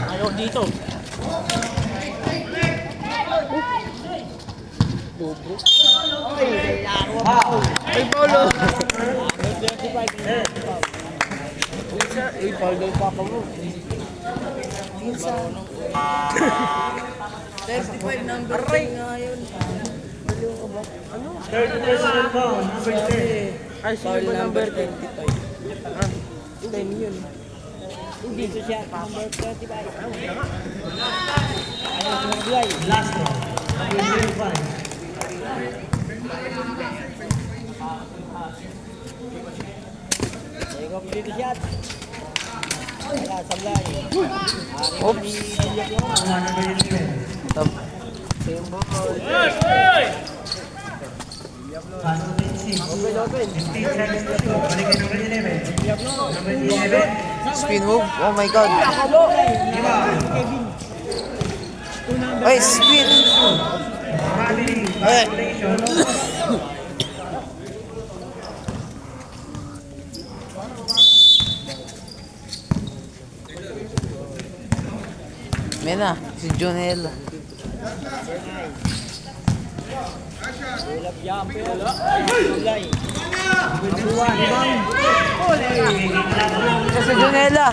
Ayaw dito. Ay, Paulo! Ay, Paulo yung papa mo. 35 number 10 nga yun. Ano? 30 pound, number 10. Ay, sino ba number 25? Ah, 10 yun. Hindi ko siya number 35. Ayaw ko magbigay. Last one, number 05. Take off dito shot. Wala, sablay. Oops. Number 11. Pass to 26. 15 seconds to go. Balik kay number 11. Number 11. Spin move. Oh my god. Ay, spin. Family violation. Mena, si Jonel. Ulap jumper. Sablay. Kapuan, bang. Ito si Jonela.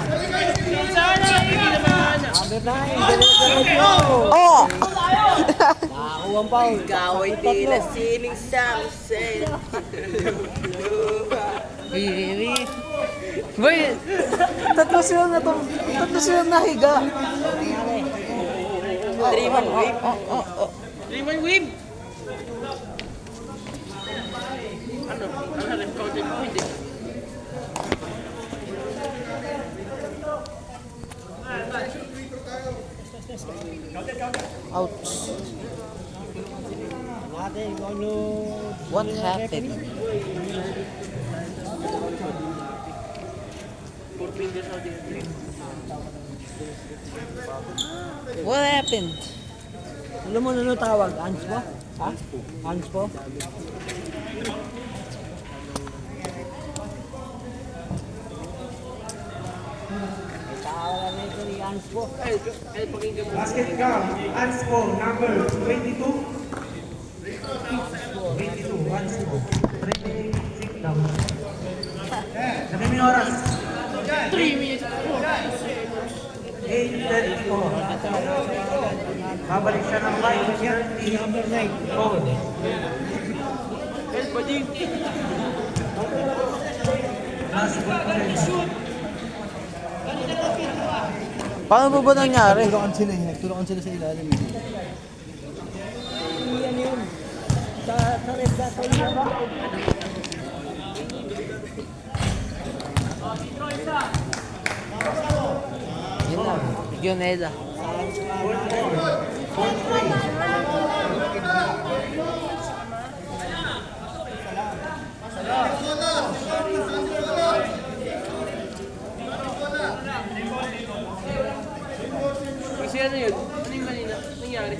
Number 9. Oh! Nakakuha ang foul. Ikaw ay tila sining sunset. Boy, tatlo silang nahiga. 3-1 wave. Oh. 3-1 wave. Ano? Ano rin counting point eh. Ouch. Natin kung ano. What happened? 4 fingers out there. What happened? Alam mo ano tawag? Hands po? Ha? Hands po? May tawagan nito ni hands po. Ay, pakinggan mo. Basket count. Anspo, number 22. 22, Anspo. Training, sit down. Sabi mo yung oras. 3 minutes. 8:34. Babalik siya ng 5:30. Number 9. Foul. Help, Bading. Last one. Paano ba nangyari? Nagtulokan sila sa ilalim. Yan yun. Sa red dot sa ilalim. Yun lang. Jonela. Kasi ano yun? Ano yung kanina? Nangyari?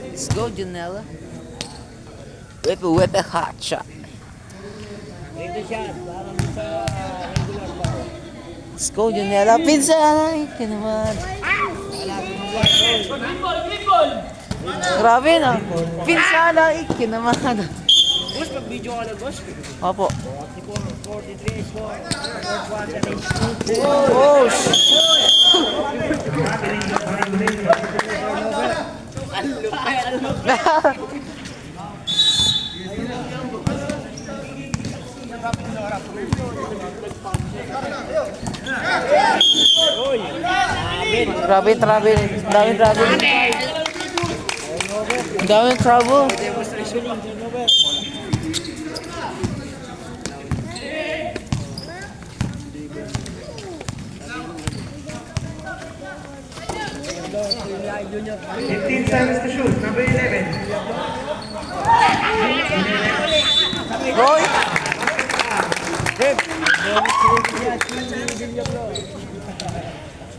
Let's go, Jonela. Whip a hot shot. Dito siya. Parang sa regular ba? Let's go, Jonela. Pinsan! Ika naman. Grabe na. Pinsan! Ika naman. Boss, mag-video ka na, boss. Opo. 44, 43 score. First one, that is Oh, shit. Uy! Abin! Grabe, trouble. Daming trouble. Daming trouble. Turnover. Junior. 15 seconds to shoot. Number 11. Hoy!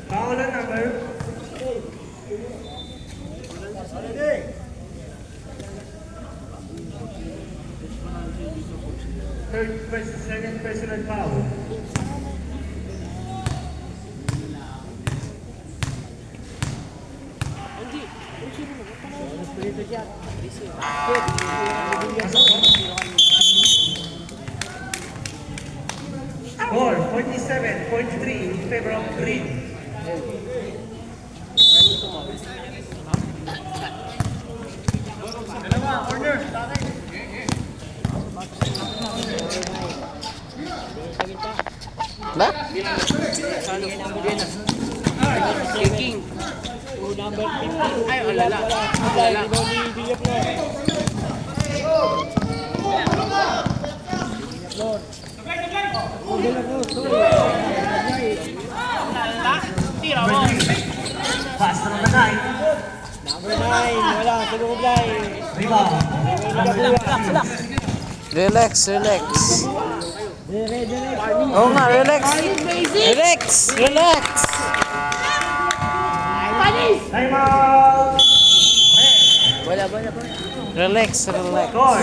Foul on number. Second personal foul. Score 47-43 in favor of Green. Ba? King. Number 15. Ay, alala. Alala. Tira mo. Pass na ng nine. Number 9. Wala. Sa loob line. Rebound. Relax, relax. Oo nga, relax. Relax, relax. Time out. Relax, relax. Score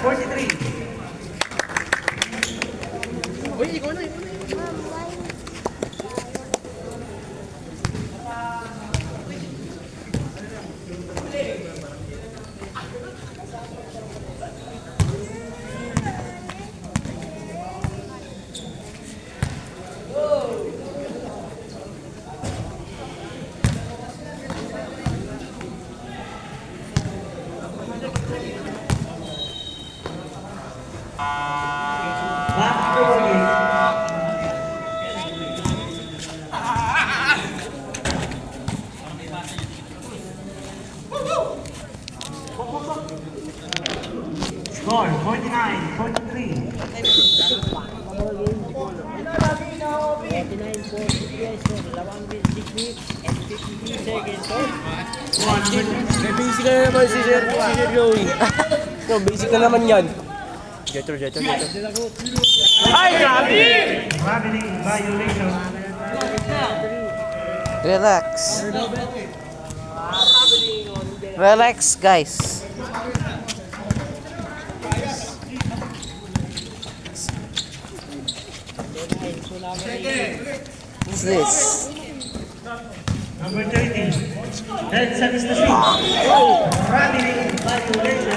49-43. Uy, ikaw na. Back to the game. Score 49-43. 6 seconds. May busy ka na naman si Sir Joey. No, busy ka naman yan. Jeter. Ay, grabe! Traveling violation. Relax. Relax, guys. What's this? Number 13. 10 seconds to shoot. Traveling violation.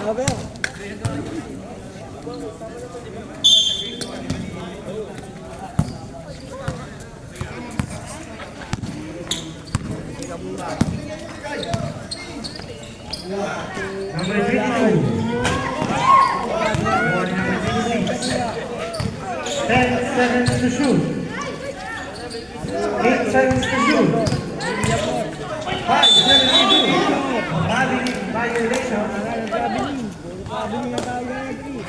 Number 22. Or number 26. 10 seconds to shoot. 8 seconds to shoot. 5 seconds to shoot. Traveling violation. Pabili na tayo ng 3.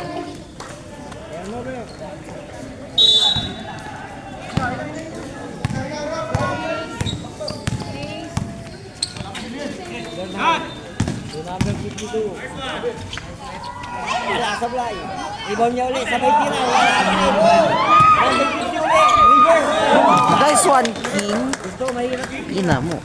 Turnover. Number 52. Wala, sablay. Rebound niya ulit. Sabay tira. Wala, sablay. Number 50 ulit. Reverse. Guys, one king. Gusto, mahirap. Ina mo.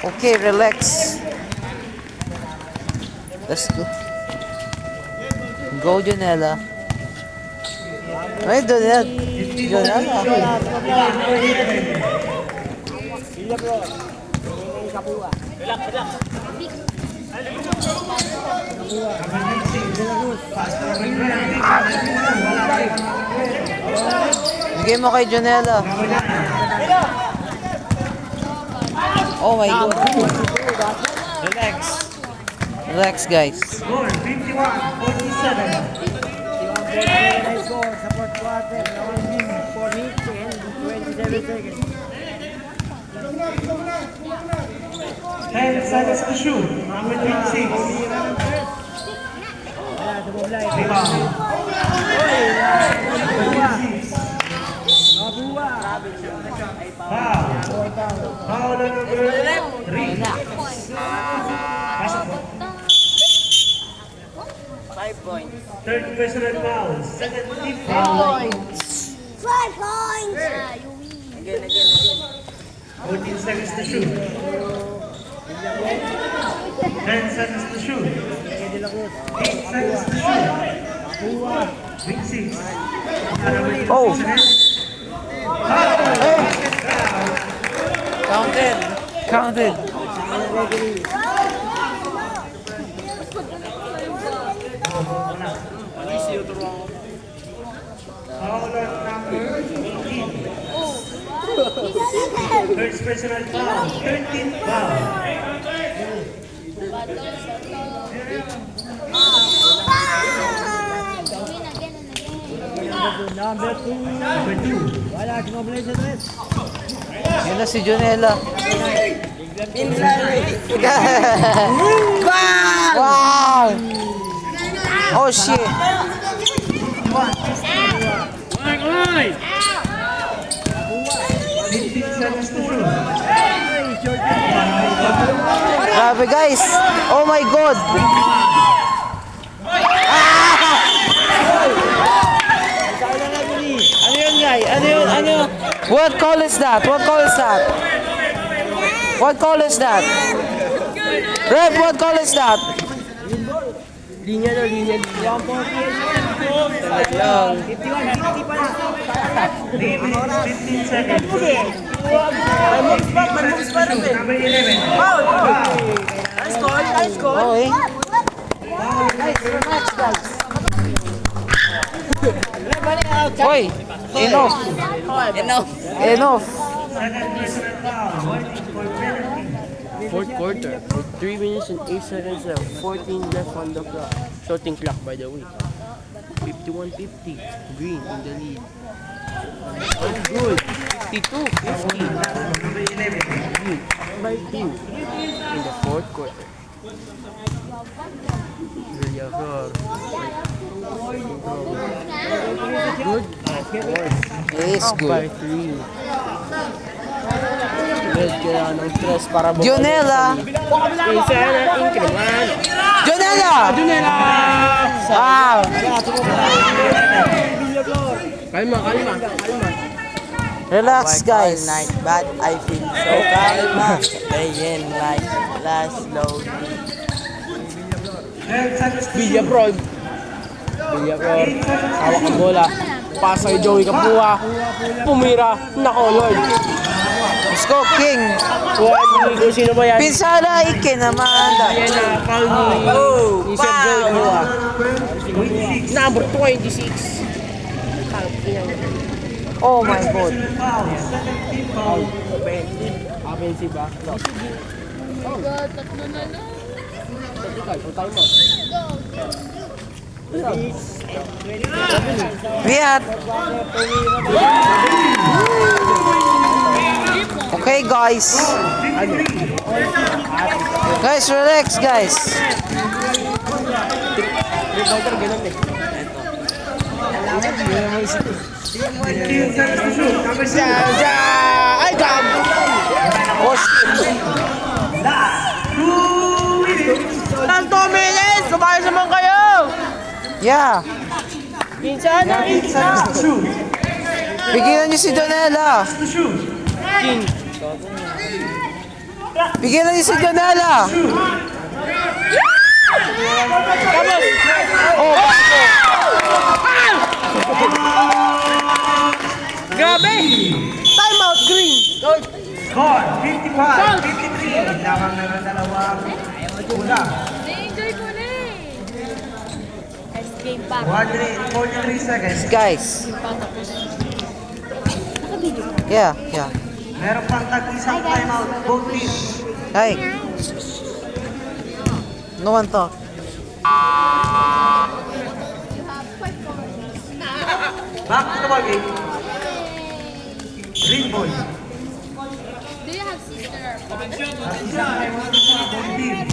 Okay, relax. Let's go. Go, Junella. Ay, Junella. Junella. Bila bro. Kapua. Bigay mo kay Jonella. Oh my God. Relax. Relax, guys. Score 51-47. Let's go sa fourth quarter. 4 minutes and 27 seconds. 10 seconds to shoot. Number 26. Wala, sumublay. Rebound. Mabuwa. Foul. Foul on number 3. Pasok po. 5 points. Third personal foul. Second team foul. 5 points! Again. 14 seconds to shoot. 10 seconds to shoot. 8 seconds to shoot. Week 6. Oh. Counted. Counted. Foul on number 18. First personal foul. 13th foul. Number 2. Number 2. Wala, sumublay sa tres. Yun na si Jonella. Wow! Oh shit! 15 seconds to shoot. Grabe guys! Oh my God! Ano yun, guy? Ano yun? Ano? What call is that? What call is that? What call is that? Rep, what call is that? Linya daw, linya. 148 Lang. 51, 50 pa lang. 3 minutes, 15 seconds. Number 11. Oh eh. Hoy! Enough! Enough! Second personal foul. Warning for penalty. Fourth quarter. 3 minutes and 8 seconds left. 14 left on the clock. Shooting clock, by the way. 51-50. Green in the lead. Oh, good. 52-50. Number 11. Green by 2 in the fourth quarter. Villarreal. Good. It's Up by good. 3. Good, kailangan ng stress para bumalik. Jonella! Isa na increment. Jonella! Junela! Wow! Kalma. Relax guys. Night, but I feel so calm. Playing like last slowly. 12 seconds to shoot. Villaprol. Hawak ang bola. Pasa kay Joey Kapua. Pumira. Nako, Lord. Let's go, King! Kung sino ba yan? Pinsala, Ike naman. Yan na, foul ni Sir Joey Kapua. Number 26. Oh my God. Foul. Second team foul. Offensive ba? Tatlo na lang. Tactical, full timeout. Viat! Okay guys. Guys, relax guys. Rebounder, ganun eh. 15 seconds to shoot. Number 2. Ay, gago! Oh shit. 2 minutes. Ang 2 minutes! Sumayos naman kayo! Yeah. Pinsan na 8 seconds to shoot. Bigyan niyo si Jonella. To shoot. King. Bigyan niyo si Jonella. Oh, Grabe! Timeout, Green! Score 55-53. Lamang na ng dalawang kulang. Na-enjoy ko na eh. First game pa. 143 seconds. guys. Yeah. Meron pang tag-isang timeout, both teams. Hey. No one talk. Back to the ball game. Green ball. Do you have sister or brother? Tag-isang timeout, both teams.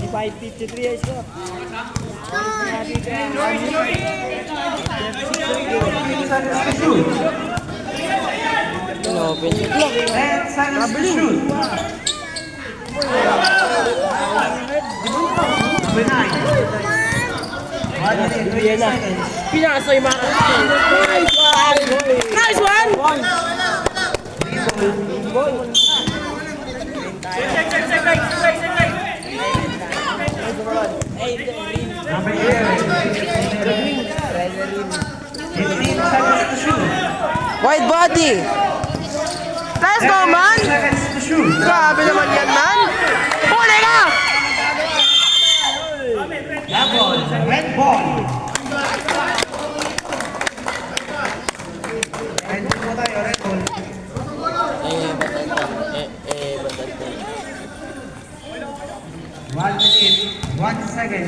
5:53 ay score. Seconds to shoot. Open. 10 seconds to shoot. Number 9. 1 minute, 20 seconds. Pinasa yung mga Nice one! Number 11. 15 seconds to shoot. Wide body. Let's go, 10 man! seconds to shoot. Grabe naman yan, man! Huli ka! That ball, red ball. Red ball po tayo, red ball. One minute, 1 second.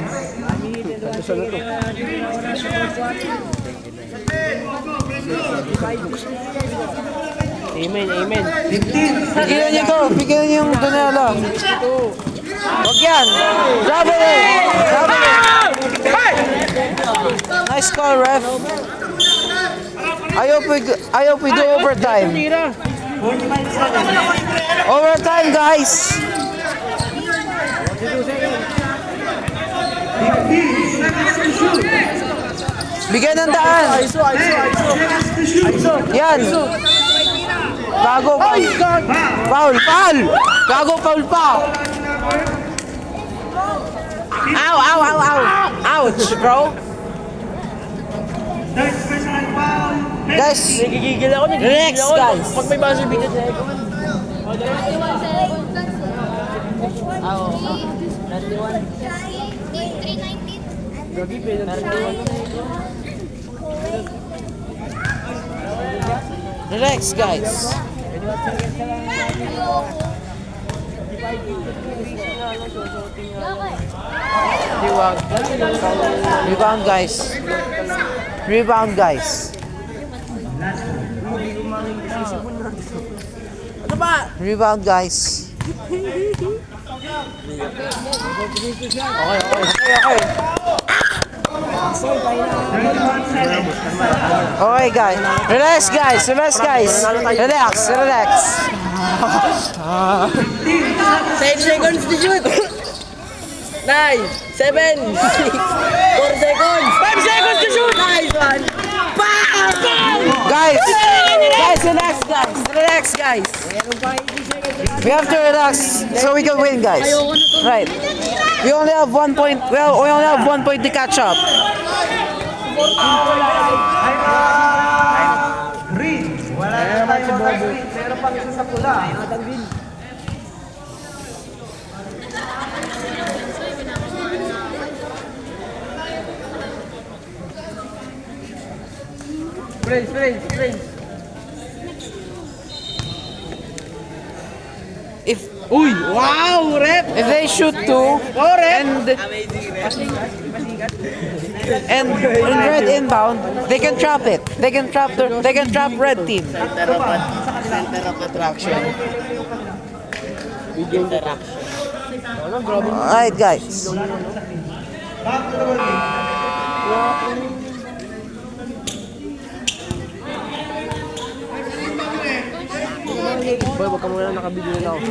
Amen, amen. 15 Pigilan niyo to. Pigilan niyo yung Donela. Huwag yan. Double it. Double it. Nice call, ref. I hope we do overtime. 45 seconds. Overtime, guys. 15 seconds to shoot. Bigyan ng daan. 10 seconds to shoot. Yan. Gago. Foul. Gago, foul pa. Ow. Ouch, bro. Third personal foul. Guys, Nagigigil ako, Relax, guys. Pag may buzzer beater na ako. 319. relax, guys. Rebound, guys. Rebound, guys. Ano ba? Rebound, guys. Okay. 31 seconds. Okay, guys. Relax, guys. Relax. 10 seconds to shoot! 9, 7, 6, 4 seconds! 5 seconds to shoot! Nice one! Guys, relax, guys. We have to relax so we can win, guys. Right. We only have 1 point. Well, we only have 1 point to catch up. Green. Wala na tayo mga green. Meron pang isa sa pula. Friends. If they shoot two and red inbound, they can trap it. They can trap red team. Center of attraction. Big interaction. Alright, guys. Back to the ball game. Boy, wag ka muna nakabigil na ako.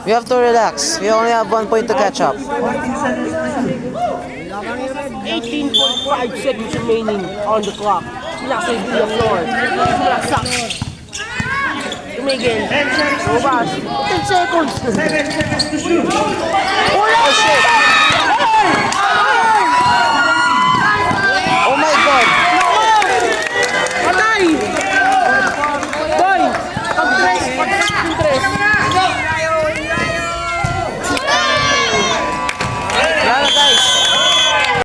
We have to relax. We only have 1 point to catch up. 18.5 seconds remaining on the clock. Nasa the floor. Tumigil. 10 seconds to Robas. 10 seconds. 7 seconds to shoot. Oh shit!